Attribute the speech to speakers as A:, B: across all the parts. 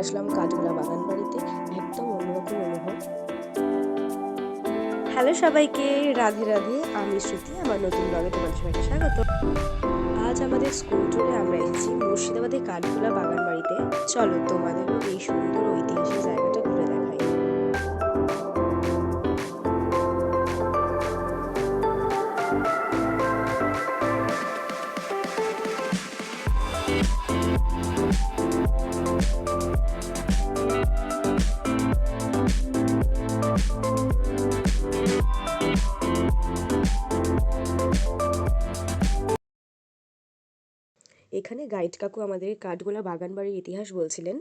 A: আসলাম কাঠগোলা বাগান বাড়িতে, একদম অন্যরকম অনুভব। হ্যালো সবাইকে, রাধে রাধে। আমি শ্রুতি, আমার নতুন ব্লগে তোমাদের সবাইকে স্বাগত। আজ আমাদের স্কুল ট্যুরে আমরা এসেছি মুর্শিদাবাদের কাঠগোলা বাগান বাড়িতে। চলো তোমাদেরও এই সুন্দর ঐতিহাসিক জায়গাটা ঘুরে দেখাই। এখানে গাইড কাকু আমাদের কাঠগোলা বাগান বাড়ির ইতিহাস বলছিলেন।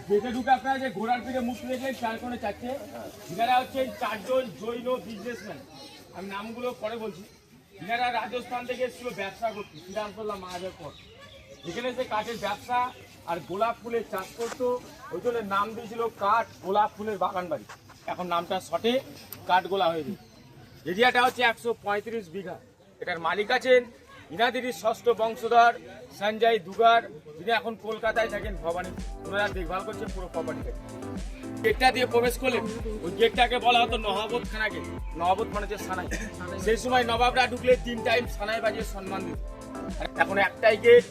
B: যেটা ঢুকে আপনারা যে ঘোড়ার পিঠে মুখ দেখলেন, চার কোণে চারটে, এনারা হচ্ছে চারজন জৈন বিজনেসম্যান। আমি নামগুলো পরে বলছি। এনারা রাজস্থান থেকে এসেছিল ব্যবসা করতে, শ্রীরামপুল্লাহ মহারাজের পর। এখানে যে কাঠের ব্যবসা আর গোলাপ ফুলের চাষ করতো, ওই জন্য নাম দিয়েছিল কাঠ গোলাপ ফুলের বাগান বাড়ি। এখন নামটা শটে কাঠগোলা হয়ে গেছে। এরিয়াটা হচ্ছে 135 বিঘা। এটার মালিক আছেন ইনাদির ষষ্ঠ বংশধর সঞ্জয় দুগার, যিনি এখন কলকাতায় থাকেন ভবানী। ওনারা দেখভাল করছে পুরো প্রপার্টিটাকে। গেটটা দিয়ে প্রবেশ করলেন, ওই গেটটাকে বলা হতো নহবত খানা গেট। নহবত মানে হচ্ছে সানাই। সেই সময় নবাবরা ঢুকলে 3 টাইম সানাই বাজিয়ে সম্মান দিত। এখন একটাই গেট।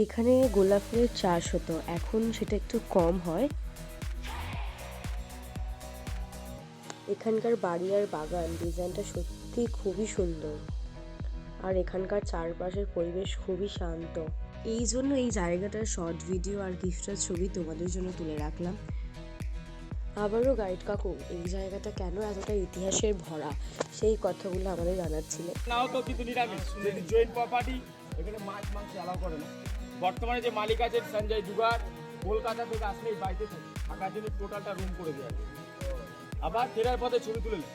A: এখানে গোলাপ ফুলের চাষ হতো, এখন সেটা একটু কম হয়। এখানকার বাড়ি আর বাগান ডিজাইনটা সত্যি খুবই সুন্দর, আর এখানকার চারপাশের পরিবেশ খুবই শান্ত। এই জন্য এই জায়গাটার শর্ট ভিডিও আর গিফটের ছবি তোমাদের জন্য তুলে রাখলাম। আবারও গাইড কাকু এই জায়গাটা কেন এতটা ইতিহাসের ভরা সেই কথাগুলো আমাদের জানাচ্ছিলেন।
B: নাও তো কিন্তু নিরামিষ, জৈন প্রপার্টি, এখানে মাছ মাংস অ্যালাউ করে না। বর্তমানে যে মালিক আছেন সঞ্জয় দুগার, কলকাতা থেকে আসলে এই বাড়িতে থাকার জন্য টোটালটা রুম করে দেওয়া। আবার ফেরার পথে ছবি তুলে নেন।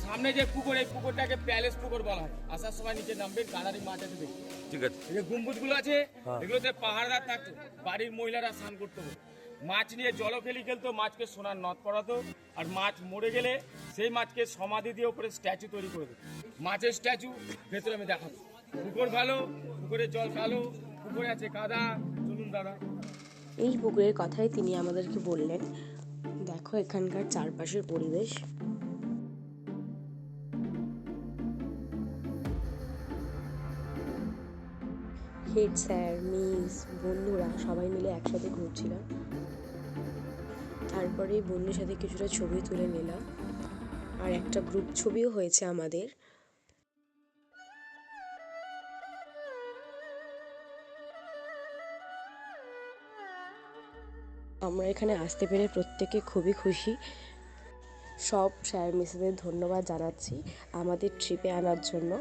B: সামনে যে পুকুর, এই পুকুরটাকে প্যালেস পুকুর বলা হয়। আসার সময় নিচে নামবেন, কানারি মাছ আছে দেখুন। ঠিক আছে, এই যে গম্বুজগুলো আছে, এগুলোতে পাহাড়দার থাকতো, বাড়ির মহিলারা স্নান করতে হবে। মাছ নিয়ে জলখেলি খেলতো, মাছকে সোনার নথ পরাতো, আর মাছ মরে গেলে সেই মাছকে সমাধি দিয়ে উপরে স্ট্যাচু তৈরি করে দিত। মাছের স্ট্যাচু ভেতরে আমি দেখাবো। পুকুর ভালো, পুকুরের জল কালো, পুকুরে আছে কাদা। চলুন দাদা।
A: এই পুকুরের কথাই তিনি আমাদেরকে বললেন। দেখো এখানকার চারপাশের পরিবেশ। হেড স্যার, মিস, বন্ধুরা সবাই মিলে একসাথে ঘুরছিলাম। তারপরে বন্ধুর সাথে কিছুটা ছবি তুলে নিলাম, আর একটা গ্রুপ ছবিও হয়েছে আমাদের। আমরা এখানে আসতে পেরে প্রত্যেকে খুবই খুশি। সব স্যার মিসেদের ধন্যবাদ জানাচ্ছি আমাদের ট্রিপে আনার জন্য।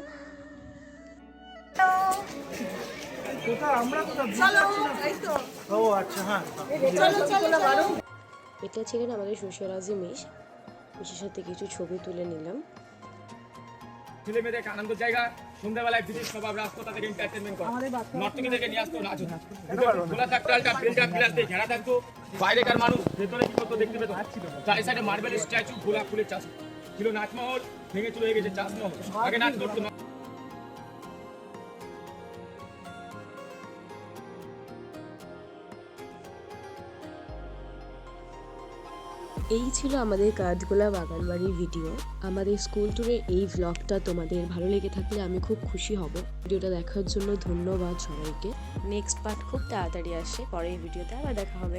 A: এটা ছিলেন আমাদের সুশীলাজি মিস। মিসের সাথে কিছু ছবি তুলে নিলাম।
B: ছেলে মেয়েদের আনন্দ জায়গা। সন্ধ্যাবেলায় ব্রিটিশ নবাব রাজকোথা থেকে এন্টারটেনমেন্ট করে, নর্তকী থেকে নিয়ে আসতো নাচ হতো। খোলা থাকতো, আলটা প্রিন্টার গ্লাস দিয়ে ঘেরা থাকতো। বাইরেকার মানুষ ভেতরে কি করতো দেখতে পেতো। চারি সাইডে মার্বেলের স্ট্যাচু, গোলাপ ফুলের চাষ ছিল। নাচমহল ভেঙে চলে গেছে চাষমহল। আগে নাচ করতো।
A: এই ছিল আমাদের কাঠগোলা বাগান বাড়ির ভিডিও। আমাদের স্কুল ট্যুরের এই ভ্লগটা তোমাদের ভালো লেগে থাকলে আমি খুব খুশি হব। ভিডিওটা দেখার জন্য ধন্যবাদ সবাইকে। নেক্সট পার্ট খুব তাড়াতাড়ি আসছে, পরের ভিডিওতে আবার দেখা হবে।